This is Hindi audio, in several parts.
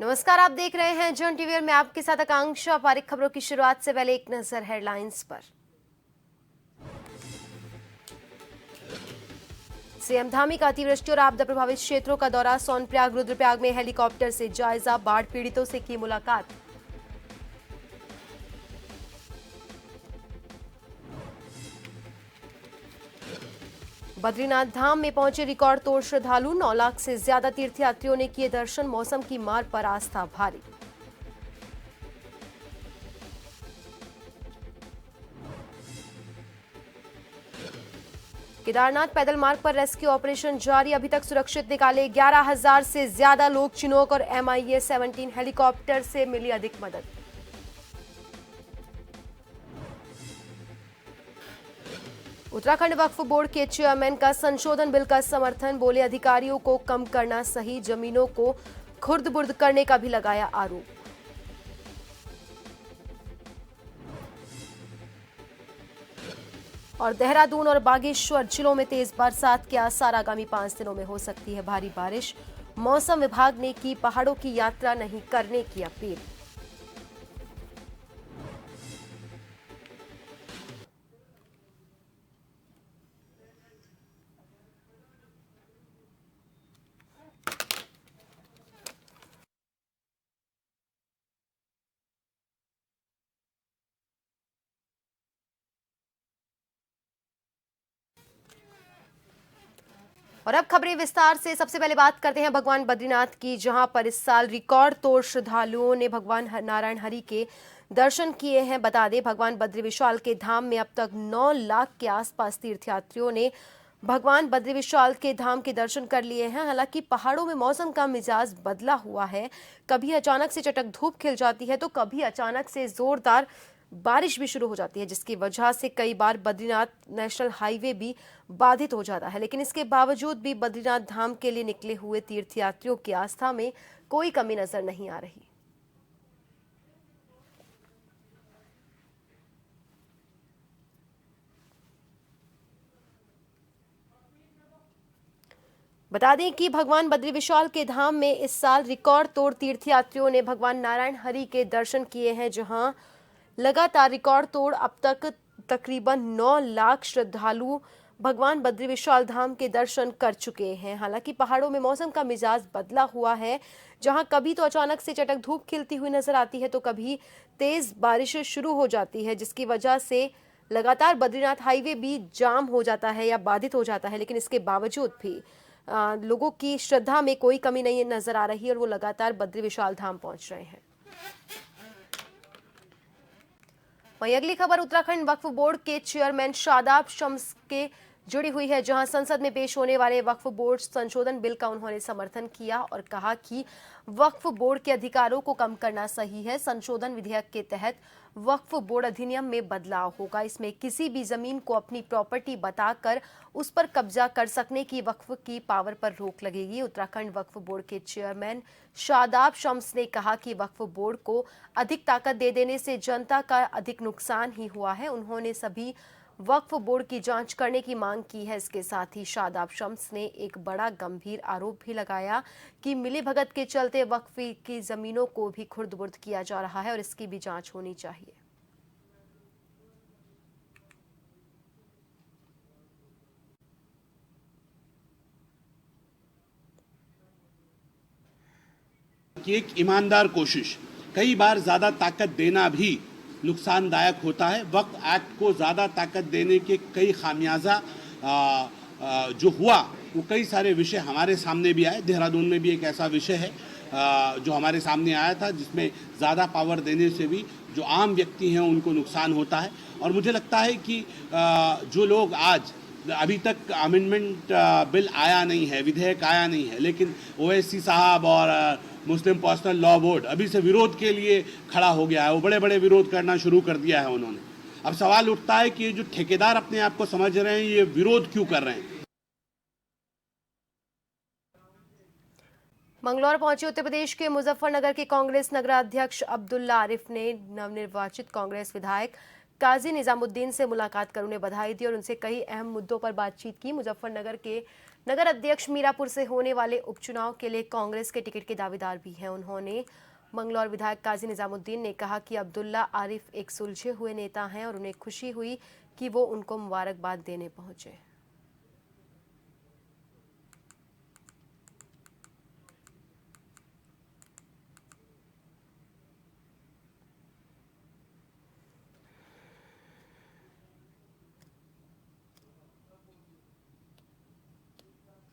नमस्कार, आप देख रहे हैं जन टीवी और मैं आपके साथ आकांक्षा पारिक। खबरों की शुरुआत से पहले एक नजर हेडलाइंस पर। सीएम धामी का अतिवृष्टि और आपदा प्रभावित क्षेत्रों का दौरा। सोनप्रयाग रुद्रप्रयाग में हेलीकॉप्टर से जायजा, बाढ़ पीड़ितों से की मुलाकात। बद्रीनाथ धाम में पहुंचे रिकॉर्ड तोड़ श्रद्धालु। 9 लाख से ज्यादा तीर्थयात्रियों ने किए दर्शन। मौसम की मार पर आस्था भारी। केदारनाथ पैदल मार्ग पर रेस्क्यू ऑपरेशन जारी। अभी तक सुरक्षित निकाले 11,000 से ज्यादा लोग। चिनोक और MiA-17 हेलीकॉप्टर से मिली अधिक मदद। उत्तराखंड वक्फ बोर्ड के चेयरमैन का संशोधन बिल का समर्थन। बोले अधिकारियों को कम करना सही, जमीनों को खुर्द-बुर्द करने का भी लगाया आरोप। और देहरादून और बागेश्वर जिलों में तेज बरसात के आसार। आगामी 5 दिनों में हो सकती है भारी बारिश। मौसम विभाग ने की पहाड़ों की यात्रा नहीं करने की अपील। और अब खबरें विस्तार से। सबसे पहले बात करते हैं भगवान बद्रीनाथ की, जहां पर इस साल रिकॉर्ड तोड़ श्रद्धालुओं ने भगवान नारायण हरि के दर्शन किए हैं। बता दें, भगवान बद्री विशाल के धाम में अब तक 9 लाख के आसपास तीर्थयात्रियों ने भगवान बद्री विशाल के धाम के दर्शन कर लिए हैं। हालांकि पहाड़ों में मौसम का मिजाज बदला हुआ है। कभी अचानक से चटक धूप खिल जाती है तो कभी अचानक से जोरदार बारिश भी शुरू हो जाती है, जिसकी वजह से कई बार बद्रीनाथ नेशनल हाईवे भी बाधित हो जाता है। लेकिन इसके बावजूद भी बद्रीनाथ धाम के लिए निकले हुए तीर्थयात्रियों की आस्था में कोई कमी नजर नहीं आ रही। बता दें कि भगवान बद्री विशाल के धाम में इस साल रिकॉर्ड तोड़ तीर्थयात्रियों ने भगवान नारायण हरि के दर्शन किए हैं, जहां लगातार रिकॉर्ड तोड़ अब तक तकरीबन 9 लाख श्रद्धालु भगवान बद्री विशाल धाम के दर्शन कर चुके हैं। हालांकि पहाड़ों में मौसम का मिजाज बदला हुआ है, जहां कभी तो अचानक से चटक धूप खिलती हुई नजर आती है तो कभी तेज बारिश शुरू हो जाती है, जिसकी वजह से लगातार बद्रीनाथ हाईवे भी जाम हो जाता है या बाधित हो जाता है। लेकिन इसके बावजूद भी लोगों की श्रद्धा में कोई कमी नहीं नजर आ रही और वो लगातार बद्री विशाल धाम पहुंच रहे हैं। वहीं अगली खबर उत्तराखंड वक्फ बोर्ड के चेयरमैन शादाब शम्स के जुड़ी हुई है, जहां संसद में पेश होने वाले वक्फ बोर्ड संशोधन बिल का उन्होंने समर्थन किया और कहा कि वक्फ बोर्ड के अधिकारों को कम करना सही है। संशोधन विधेयक के तहत वक्फ बोर्ड अधिनियम में बदलाव होगा। इसमें किसी भी जमीन को अपनी प्रॉपर्टी बताकर उस पर कब्जा कर सकने की वक्फ की पावर पर रोक लगेगी। उत्तराखंड वक्फ बोर्ड के चेयरमैन शादाब शम्स ने कहा कि वक्फ बोर्ड को अधिक ताकत दे देने से जनता का अधिक नुकसान ही हुआ है। उन्होंने सभी वक्फ बोर्ड की जांच करने की मांग की है। इसके साथ ही शादाब शम्स ने एक बड़ा गंभीर आरोप भी लगाया कि मिलीभगत के चलते वक्फ की जमीनों को भी खुर्द-बुर्द किया जा रहा है और इसकी भी जांच होनी चाहिए। कि एक ईमानदार कोशिश, कई बार ज़्यादा ताकत देना भी नुकसानदायक होता है। वक्फ एक्ट को ज़्यादा ताकत देने के कई खामियाजा जो हुआ, वो कई सारे विषय हमारे सामने भी आए। देहरादून में भी एक ऐसा विषय है जो हमारे सामने आया था, जिसमें ज़्यादा पावर देने से भी जो आम व्यक्ति हैं उनको नुकसान होता है। और मुझे लगता है कि जो लोग आज अभी तक अमेंडमेंट बिल आया नहीं है, विधेयक आया नहीं है, लेकिन ओवैसी साहब और मुस्लिम पर्सनल लॉ बोर्ड अभी से विरोध के लिए खड़ा हो गया है। वो बड़े बड़े विरोध करना शुरू कर दिया है उन्होंने। अब सवाल उठता है कि ये जो ठेकेदार अपने आप को समझ रहे हैं, ये विरोध क्यों कर रहे हैं। मंगलौर पहुंचे उत्तर प्रदेश के मुजफ्फरनगर के कांग्रेस नगराध्यक्ष अब्दुल्ला आरिफ ने नवनिर्वाचित कांग्रेस विधायक काजी निजामुद्दीन से मुलाकात कर उन्हें बधाई दी और उनसे कई अहम मुद्दों पर बातचीत की। मुजफ्फरनगर के नगर अध्यक्ष मीरापुर से होने वाले उपचुनाव के लिए कांग्रेस के टिकट के दावेदार भी हैं। उन्होंने मंगलौर विधायक काजी निजामुद्दीन ने कहा कि अब्दुल्ला आरिफ एक सुलझे हुए नेता हैं और उन्हें खुशी हुई कि वो उनको मुबारकबाद देने पहुंचे।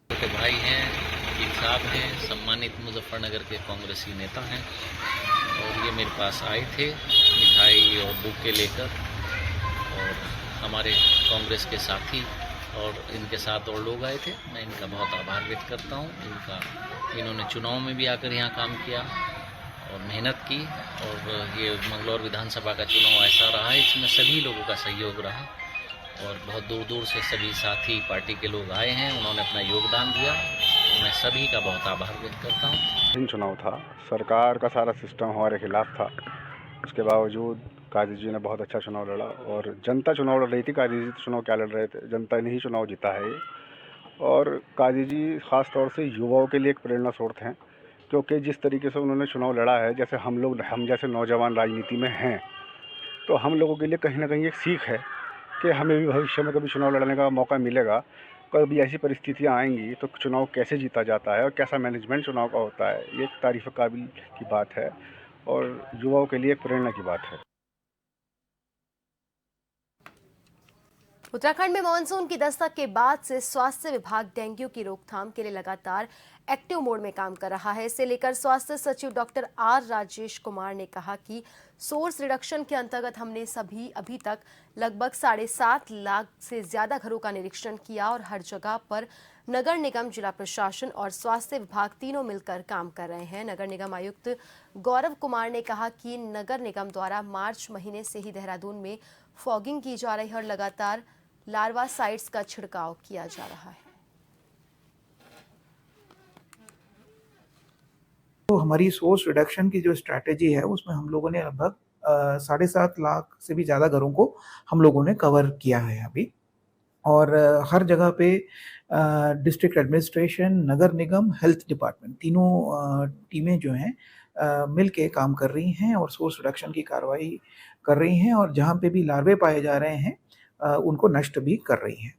के भाई हैं, वकील साहब हैं, सम्मानित मुजफ्फरनगर के कांग्रेसी नेता हैं और ये मेरे पास आए थे मिठाई और बुके लेकर और हमारे कांग्रेस के साथी और इनके साथ और लोग आए थे। मैं इनका बहुत आभार व्यक्त करता हूँ। इन्होंने चुनाव में भी आकर यहाँ काम किया और मेहनत की और ये मंगलौर विधानसभा का चुनाव ऐसा रहा है, इसमें सभी लोगों का सहयोग रहा और बहुत दूर दूर से सभी साथी पार्टी के लोग आए हैं, उन्होंने अपना योगदान दिया। मैं सभी का बहुत आभार व्यक्त करता हूँ। चुनाव था, सरकार का सारा सिस्टम हमारे खिलाफ था, उसके बावजूद काजी जी ने बहुत अच्छा चुनाव लड़ा और जनता चुनाव लड़ रही थी। काजी जी चुनाव क्या लड़ रहे थे, जनता ने ही चुनाव जीता है। और काजी जी ख़ास तौर से युवाओं के लिए एक प्रेरणा स्रोत हैं, क्योंकि जिस तरीके से उन्होंने चुनाव लड़ा है, जैसे हम जैसे नौजवान राजनीति में हैं, तो हम लोगों के लिए कहीं ना कहीं एक सीख है कि हमें भी भविष्य में कभी चुनाव लड़ने का मौका मिलेगा, कभी ऐसी परिस्थितियां आएंगी तो चुनाव कैसे जीता जाता है और कैसा मैनेजमेंट चुनाव का होता है। ये एक तारीफ़ काबिल की बात है और युवाओं के लिए एक प्रेरणा की बात है। उत्तराखंड में मानसून की दस्तक के बाद से स्वास्थ्य विभाग डेंगू की रोकथाम के लिए लगातार एक्टिव मोड में काम कर रहा है। इसे लेकर स्वास्थ्य सचिव डॉक्टर आर राजेश कुमार ने कहा कि सोर्स रिडक्शन के अंतर्गत हमने अभी तक लगभग 7.5 लाख से ज्यादा घरों का निरीक्षण किया और हर जगह पर नगर निगम, जिला प्रशासन और स्वास्थ्य विभाग तीनों मिलकर काम कर रहे हैं। नगर निगम आयुक्त गौरव कुमार ने कहा कि नगर निगम द्वारा मार्च महीने से ही देहरादून में फॉगिंग की जा रही है और लगातार लार्वा साइट्स का छिड़काव किया जा रहा है। तो हमारी सोर्स रिडक्शन की जो स्ट्रैटेजी है उसमें हम लोगों ने लगभग 7.5 लाख से भी ज़्यादा घरों को हम लोगों ने कवर किया है अभी। और हर जगह पे डिस्ट्रिक्ट एडमिनिस्ट्रेशन, नगर निगम, हेल्थ डिपार्टमेंट तीनों टीमें जो हैं मिल के काम कर रही हैं और सोर्स रिडक्शन की कार्रवाई कर रही हैं और जहाँ पे भी लार्वे पाए जा रहे हैं उनको नष्ट भी कर रही हैं।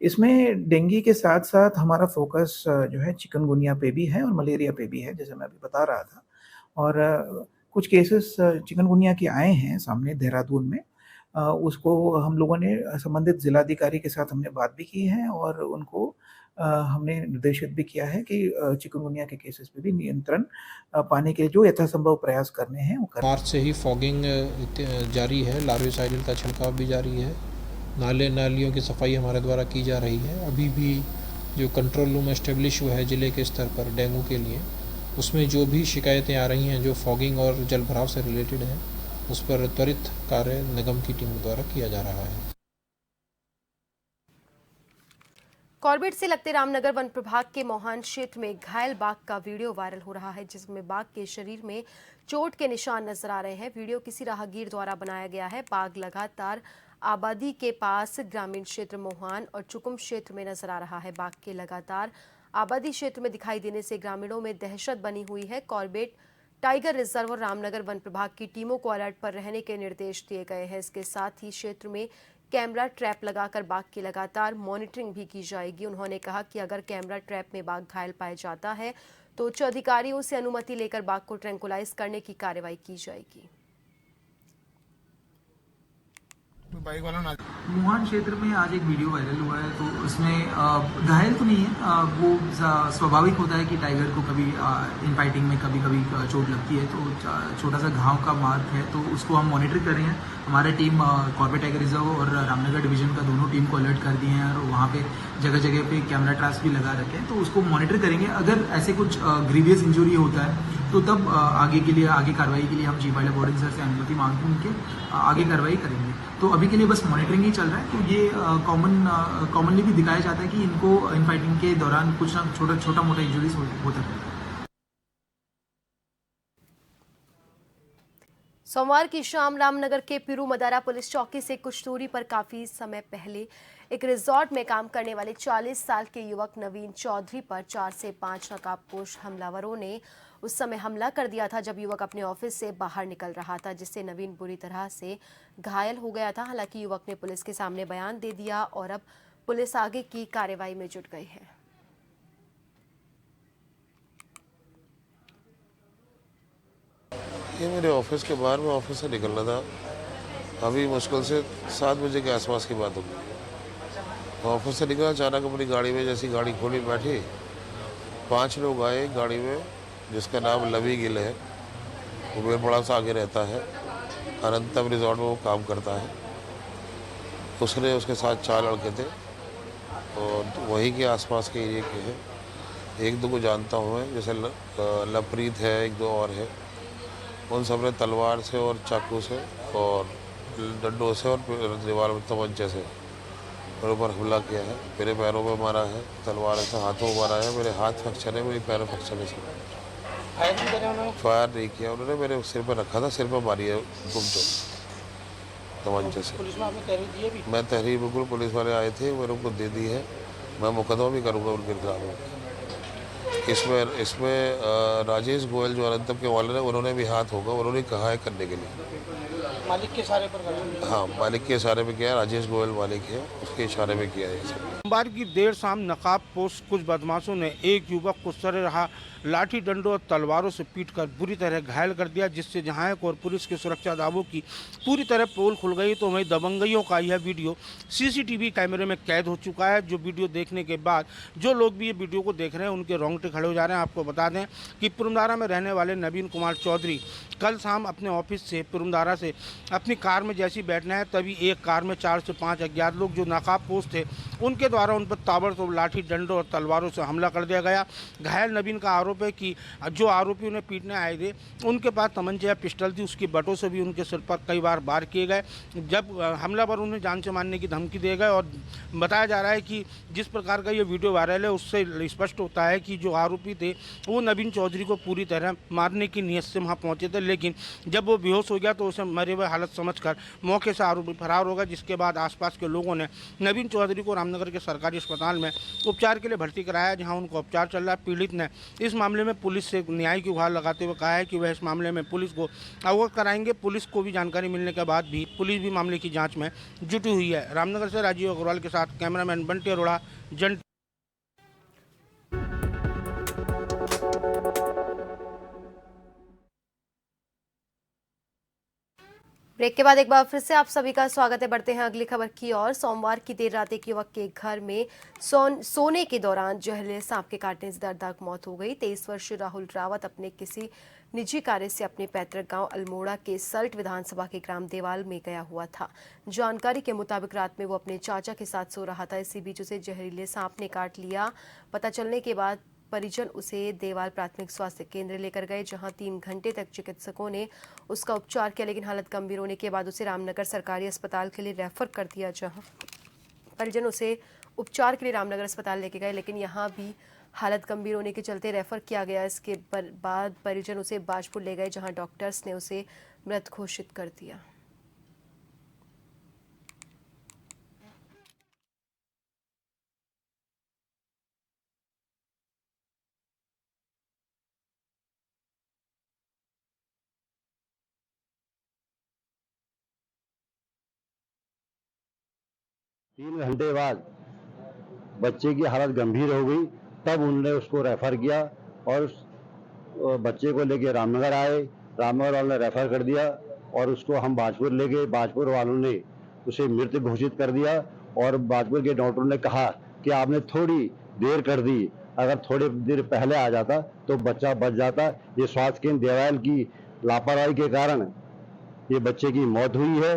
इसमें डेंगू के साथ साथ हमारा फोकस जो है चिकनगुनिया पे भी है और मलेरिया पे भी है, जैसे मैं अभी बता रहा था। और कुछ केसेस चिकनगुनिया के आए हैं सामने देहरादून में, उसको हम लोगों ने संबंधित जिलाधिकारी के साथ हमने बात भी की है और उनको हमने निर्देशित भी किया है कि चिकनगुनिया के केसेस पे भी नियंत्रण पाने के जो यथासंभव प्रयास करने हैं वो करें। मार्च से ही फॉगिंग जारी है, लार्विसाइडल का छिड़काव भी जारी है, नालियों की सफाई हमारे द्वारा की जा रही है। अभी भी जो कंट्रोल रूम एस्टेब्लिश हुआ है ज़िले के स्तर पर डेंगू के लिए, उसमें जो भी शिकायतें आ रही हैं जो फॉगिंग और जल भराव से रिलेटेड हैं, उस पर त्वरित कार्य निगम की टीम द्वारा किया जा रहा है। कॉर्बेट से लगते रामनगर वन प्रभाग के मोहान क्षेत्र में घायल बाघ का वीडियो वायरल हो रहा है, जिसमें बाघ के शरीर में चोट के निशान नजर आ रहे हैं। वीडियो किसी राहगीर द्वारा बनाया गया है। बाघ लगातार आबादी के पास ग्रामीण क्षेत्र मोहान और चुकुम क्षेत्र में नजर आ रहा है। बाघ के लगातार आबादी क्षेत्र में दिखाई देने से ग्रामीणों में दहशत बनी हुई है। कॉर्बेट टाइगर रिजर्व और रामनगर वन प्रभाग की टीमों को अलर्ट पर रहने के निर्देश दिए गए हैं। इसके साथ ही क्षेत्र में कैमरा ट्रैप लगाकर बाघ की लगातार मॉनिटरिंग भी की जाएगी। उन्होंने कहा कि अगर कैमरा ट्रैप में बाघ घायल पाया जाता है तो उच्च अधिकारियों से अनुमति लेकर बाघ को ट्रैंकुलाइज करने की कार्रवाई की जाएगी। मोहान क्षेत्र में आज एक वीडियो वायरल हुआ है, तो उसमें घायल तो नहीं है, वो स्वाभाविक होता है कि टाइगर को कभी इन फाइटिंग में कभी चोट लगती है, तो छोटा सा घाव का मार्क है, तो उसको हम मॉनिटर कर रहे हैं। हमारा टीम कॉर्बेट टाइगर रिजर्व और रामनगर डिवीजन का दोनों टीम को अलर्ट कर दिए हैं और वहाँ पे जगह जगह पे कैमरा ट्रैप्स भी लगा रखे हैं, तो उसको मॉनिटर करेंगे। अगर ऐसे कुछ ग्रीवियस इंजरी होता है तो तब आगे कार्रवाई के लिए हम chief wild life warden sir से अनुमति मांग के आगे कार्रवाई करेंगे। तो अभी के लिए बस मॉनिटरिंग ही चल रहा है। तो ये कॉमनली भी दिखाया जाता है कि इनको इन फाइटिंग के दौरान कुछ ना छोटा मोटा इंजरीज होता रहता है। सोमवार की शाम रामनगर के पिरू मदारा पुलिस चौकी से कुछ दूरी पर काफी समय पहले एक रिजॉर्ट में काम करने वाले 40 साल के युवक नवीन चौधरी पर 4 से 5 नकाबपोश हमलावरों ने उस समय हमला कर दिया था जब युवक अपने ऑफिस से बाहर निकल रहा था, जिससे नवीन बुरी तरह से घायल हो गया था। हालांकि युवक ने पुलिस के सामने बयान दे दिया और अब पुलिस आगे की कार्रवाई में जुट गई है। ये मेरे ऑफिस के बाहर, मैं ऑफिस से निकल रहा था। अभी मुश्किल से 7 बजे के आसपास की बात होगी। ऑफिस से निकला, अचानक अपनी गाड़ी में जैसी गाड़ी खोली बैठी, 5 लोग आए गाड़ी में, जिसका नाम लवी गिल है। वो मेरे बड़ा सा आगे रहता है, अनंतम रिजॉर्ट में वो काम करता है। उसने उसके साथ 4 लड़के थे और वहीं के आसपास के एरिया के हैं। 1-2 को जानता हूँ मैं, जैसे लवप्रीत है, 1-2 और है। उन सब ने तलवार से और चाकू से और डंडों से और दीवार में तमंचे से मेरे ऊपर हमला किया है। मेरे पैरों में मारा है, तलवार से हाथों में मारा है। मेरे हाथ फ्रैक्चर है, मेरी पैरों फ्रैक्चर है। फायर नहीं किया उन्होंने, मेरे सिर पर रखा था, सिर पर मारी है गुमचो तमंचे से। पुलिस में आपने तहरीर दी है? मैं तहरीर बिल्कुल, पुलिस वाले आए थे, मेरे उनको दे दी है। मैं मुकदमा भी करूँगा उनके खिलाफ। इसमें राजेश गोयल जो अनंतम के वाले हैं, उन्होंने भी हाथ होगा, उन्होंने कहा है करने के लिए। मालिक के इशारे पर? हाँ, मालिक के इशारे पे किया है। राजेश गोयल मालिक है, उसके इशारे में किया है। सोमवार की देर शाम नकाबपोश कुछ बदमाशों ने एक युवक को सरेराह लाठी डंडों और तलवारों से पीटकर बुरी तरह घायल कर दिया, जिससे जहां और पुलिस के सुरक्षा दावों की पूरी तरह पोल खुल गई। तो वहीं दबंगइयों का यह वीडियो सीसीटीवी कैमरे में कैद हो चुका है। जो वीडियो देखने के बाद जो लोग भी ये वीडियो को देख रहे हैं, उनके रोंगटे खड़े हो जा रहे हैं। आपको बता दें कि पुरमदारा में रहने वाले नवीन कुमार चौधरी कल शाम अपने ऑफिस से पुरमदारा से अपनी कार में जैसी बैठना है, तभी एक कार में 4 से 5 अज्ञात लोग जो नकाबपोश थे, उनके द्वारा उन पर ताबड़तोड़ लाठी डंडों और तलवारों से हमला कर दिया गया। घायल नवीन का आरोप है कि जो आरोपी उन्हें पीटने आए थे, उनके पास तमंचे या पिस्टल थी, उसकी बटों से भी उनके सिर पर कई बार वार किए गए। जब हमलावर उन्हें जान से मारने की धमकी दिए गए और बताया जा रहा है कि जिस प्रकार का ये वीडियो वायरल है, उससे स्पष्ट होता है कि जो आरोपी थे वो नवीन चौधरी को पूरी तरह मारने की नीयत से वहाँ पहुँचे थे, लेकिन जब वो बेहोश हो गया तो उसे मरे हुए हालत समझकर मौके से आरोपी फरार हो गया। जिसके बाद आसपास के लोगों ने नवीन चौधरी को रामनगर के सरकारी अस्पताल में उपचार के लिए भर्ती कराया, जहां उनको उपचार चल रहा है। पीड़ित ने इस मामले में पुलिस से न्याय की गुहार लगाते हुए कहा है कि वह इस मामले में पुलिस को अवगत कराएंगे। पुलिस को भी जानकारी मिलने के बाद भी पुलिस भी मामले की जाँच में जुटी हुई है। रामनगर से राजीव अग्रवाल के साथ कैमरामैन बंटी अरोड़ा, जन। ब्रेक के बाद एक बार फिर से आप सभी का स्वागत है। बढ़ते हैं अगली खबर की ओर। सोमवार की देर रात एक युवक के घर में सोने के दौरान जहरीले सांप के काटने से दर्दनाक मौत हो गई। 23 वर्षीय राहुल रावत अपने किसी निजी कार्य से अपने पैतृक गांव अल्मोड़ा के सल्ट विधानसभा के ग्राम देवाल में गया हुआ था। जानकारी के मुताबिक रात में वो अपने चाचा के साथ सो रहा था। इसी बीच उसे जहरीले सांप ने काट लिया। पता चलने के बाद परिजन उसे देवाल प्राथमिक स्वास्थ्य केंद्र लेकर गए, जहां 3 घंटे तक चिकित्सकों ने उसका उपचार किया, लेकिन हालत गंभीर होने के बाद उसे रामनगर सरकारी अस्पताल के लिए रेफर कर दिया, जहां परिजन उसे उपचार के लिए रामनगर अस्पताल लेके गए, लेकिन यहां भी हालत गंभीर होने के चलते रेफर किया गया। इसके बाद परिजन उसे बाजपुर ले गए, जहां डॉक्टर्स ने उसे मृत घोषित कर दिया। तीन घंटे बाद बच्चे की हालत गंभीर हो गई, तब उन्होंने उसको रेफर किया और उस बच्चे को लेके रामनगर आए। रामनगर वालों ने रेफर कर दिया और उसको हम बाजपुर ले गए। बाजपुर वालों ने उसे मृत घोषित कर दिया और बाजपुर के डॉक्टरों ने कहा कि आपने थोड़ी देर कर दी, अगर थोड़ी देर पहले आ जाता तो बच्चा बच जाता। ये स्वास्थ्य केंद्र देवाल की लापरवाही के कारण ये बच्चे की मौत हुई है।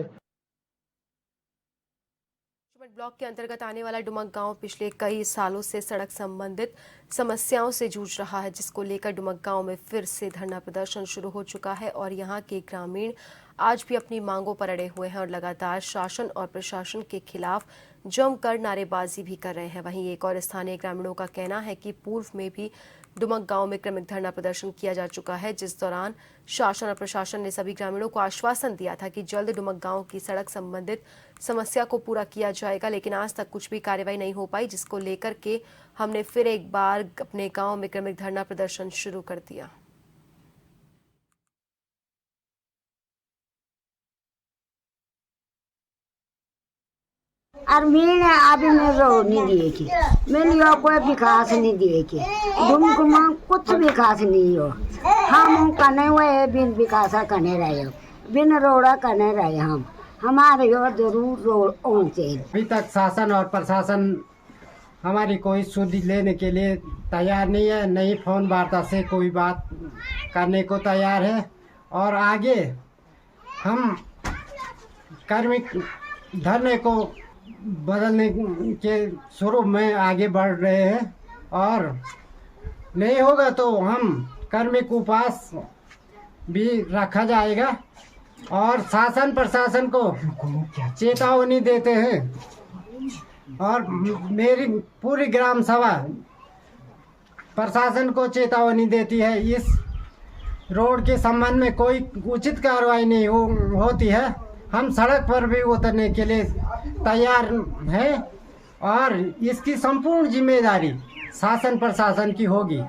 ब्लॉक के अंतर्गत आने वाला डुमक गांव पिछले कई सालों से सड़क संबंधित समस्याओं से जूझ रहा है, जिसको लेकर डुमक गांव में फिर से धरना प्रदर्शन शुरू हो चुका है और यहां के ग्रामीण आज भी अपनी मांगों पर अड़े हुए हैं और लगातार शासन और प्रशासन के खिलाफ जमकर नारेबाजी भी कर रहे हैं। वहीं एक और स्थानीय ग्रामीणों का कहना है कि पूर्व में भी डुमक गांव में क्रमिक धरना प्रदर्शन किया जा चुका है, जिस दौरान शासन और प्रशासन ने सभी ग्रामीणों को आश्वासन दिया था कि जल्द डुमक गांव की सड़क संबंधित समस्या को पूरा किया जाएगा, लेकिन आज तक कुछ भी कार्रवाई नहीं हो पाई, जिसको लेकर के हमने फिर एक बार अपने गांव में क्रमिक धरना प्रदर्शन शुरू कर दिया। और मैंने अभी मैं रोड नहीं दिए की, मैंने कोई विकास नहीं दिए की, डुमक में कुछ विकास नहीं हो। हम कने हुए बिन विकास करने रहे, बिन रोड़ा करने रहे। हम हमारे यो जरूर रोड होना चाहिए। अभी तक शासन और प्रशासन हमारी कोई सुध लेने के लिए तैयार नहीं है, नहीं फोन वार्ता से कोई बात करने को तैयार है। और आगे हम कार्मिक धरने को बदलने के स्वरूप में आगे बढ़ रहे हैं, और नहीं होगा तो हम कार्मिक उपवास भी रखा जाएगा। और शासन प्रशासन को चेतावनी देते हैं, और मेरी पूरी ग्राम सभा प्रशासन को चेतावनी देती है, इस रोड के संबंध में कोई उचित कार्रवाई नहीं होती है, हम सड़क पर भी उतरने के लिए तैयार हैं, और इसकी संपूर्ण जिम्मेदारी शासन प्रशासन की होगी।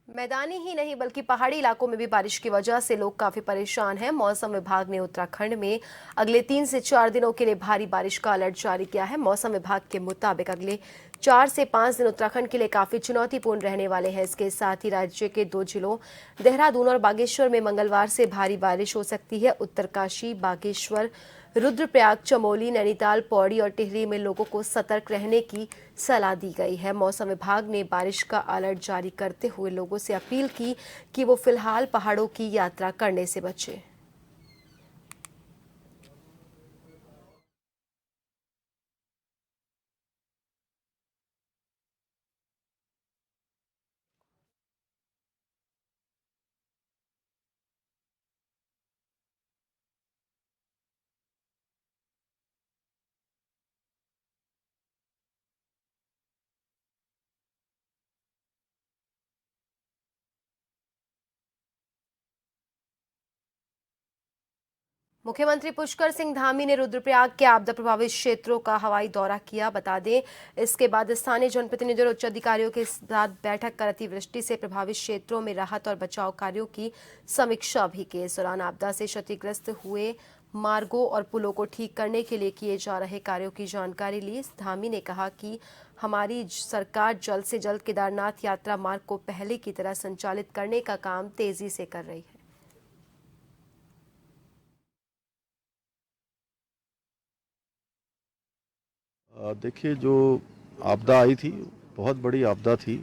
मैदानी ही नहीं बल्कि पहाड़ी इलाकों में भी बारिश की वजह से लोग काफी परेशान हैं। मौसम विभाग ने उत्तराखंड में अगले 3 से 4 दिनों के लिए भारी बारिश का अलर्ट जारी किया है। मौसम विभाग के मुताबिक अगले 4 से 5 दिन उत्तराखंड के लिए काफी चुनौतीपूर्ण रहने वाले हैं। इसके साथ ही राज्य के 2 जिलों देहरादून और बागेश्वर में मंगलवार से भारी बारिश हो सकती है। उत्तरकाशी, बागेश्वर, रुद्रप्रयाग, चमोली, नैनीताल, पौड़ी और टिहरी में लोगों को सतर्क रहने की सलाह दी गई है। मौसम विभाग ने बारिश का अलर्ट जारी करते हुए लोगों से अपील की कि वो फिलहाल पहाड़ों की यात्रा करने से बचें। मुख्यमंत्री पुष्कर सिंह धामी ने रुद्रप्रयाग के आपदा प्रभावित क्षेत्रों का हवाई दौरा किया। बता दें, इसके बाद स्थानीय जनप्रतिनिधियों और उच्च अधिकारियों के साथ बैठक कर अतिवृष्टि से प्रभावित क्षेत्रों में राहत और बचाव कार्यों की समीक्षा भी की। इस दौरान आपदा से क्षतिग्रस्त हुए मार्गों और पुलों को ठीक करने के लिए किए जा रहे कार्यों की जानकारी ली। धामी ने कहा कि हमारी सरकार जल्द से जल्द केदारनाथ यात्रा मार्ग को पहले की तरह संचालित करने का काम तेजी से कर रही है। देखिए, जो आपदा आई थी बहुत बड़ी आपदा थी,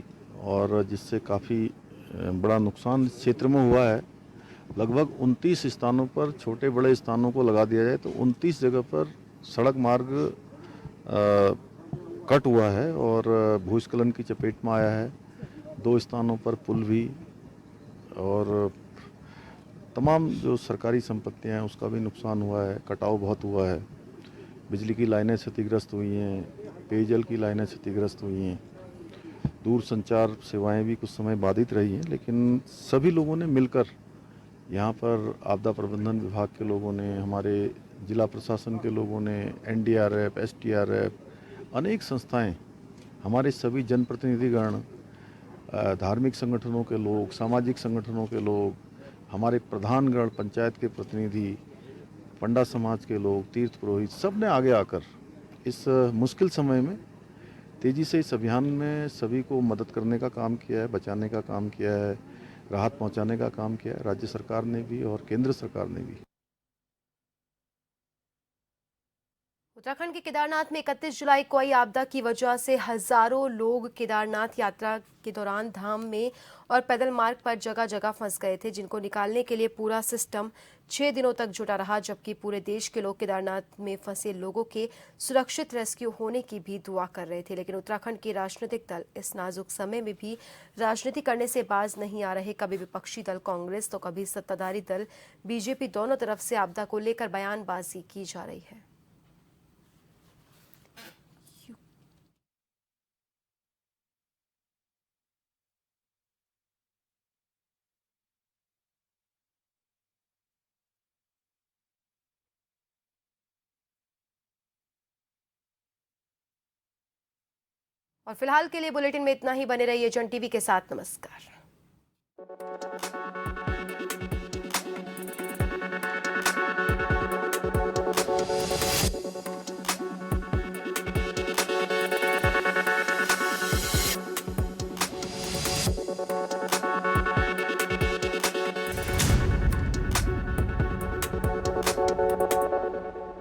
और जिससे काफ़ी बड़ा नुकसान इस क्षेत्र में हुआ है। लगभग 29 स्थानों पर, छोटे बड़े स्थानों को लगा दिया जाए तो 29 जगह पर सड़क मार्ग कट हुआ है और भूस्खलन की चपेट में आया है। 2 स्थानों पर पुल भी, और तमाम जो सरकारी संपत्तियां हैं उसका भी नुकसान हुआ है, कटाव बहुत हुआ है। बिजली की लाइनें क्षतिग्रस्त हुई हैं, पेयजल की लाइनें क्षतिग्रस्त हुई हैं, दूर संचार सेवाएं भी कुछ समय बाधित रही हैं, लेकिन सभी लोगों ने मिलकर, यहाँ पर आपदा प्रबंधन विभाग के लोगों ने, हमारे जिला प्रशासन के लोगों ने, NDRF, STRF, अनेक संस्थाएं, हमारे सभी जनप्रतिनिधिगण, धार्मिक संगठनों के लोग, सामाजिक संगठनों के लोग, हमारे प्रधानगण, पंचायत के प्रतिनिधि, पंडा समाज के लोग, तीर्थ पुरोहित, सब ने आगे आकर इस मुश्किल समय में तेज़ी से इस अभियान में सभी को मदद करने का काम किया है, बचाने का काम किया है, राहत पहुंचाने का काम किया है, राज्य सरकार ने भी और केंद्र सरकार ने भी। उत्तराखंड के केदारनाथ में 31 जुलाई को आई आपदा की वजह से हजारों लोग केदारनाथ यात्रा के दौरान धाम में और पैदल मार्ग पर जगह जगह फंस गए थे, जिनको निकालने के लिए पूरा सिस्टम 6 दिनों तक जुटा रहा। जबकि पूरे देश के लोग केदारनाथ में फंसे लोगों के सुरक्षित रेस्क्यू होने की भी दुआ कर रहे थे, लेकिन उत्तराखंड के राजनीतिक दल इस नाजुक समय में भी राजनीति करने से बाज नहीं आ रहे। कभी विपक्षी दल कांग्रेस तो कभी सत्ताधारी दल बीजेपी, दोनों तरफ से आपदा को लेकर बयानबाजी की जा रही है। और फिलहाल के लिए बुलेटिन में इतना ही। बने रहिए जन टीवी के साथ। नमस्कार।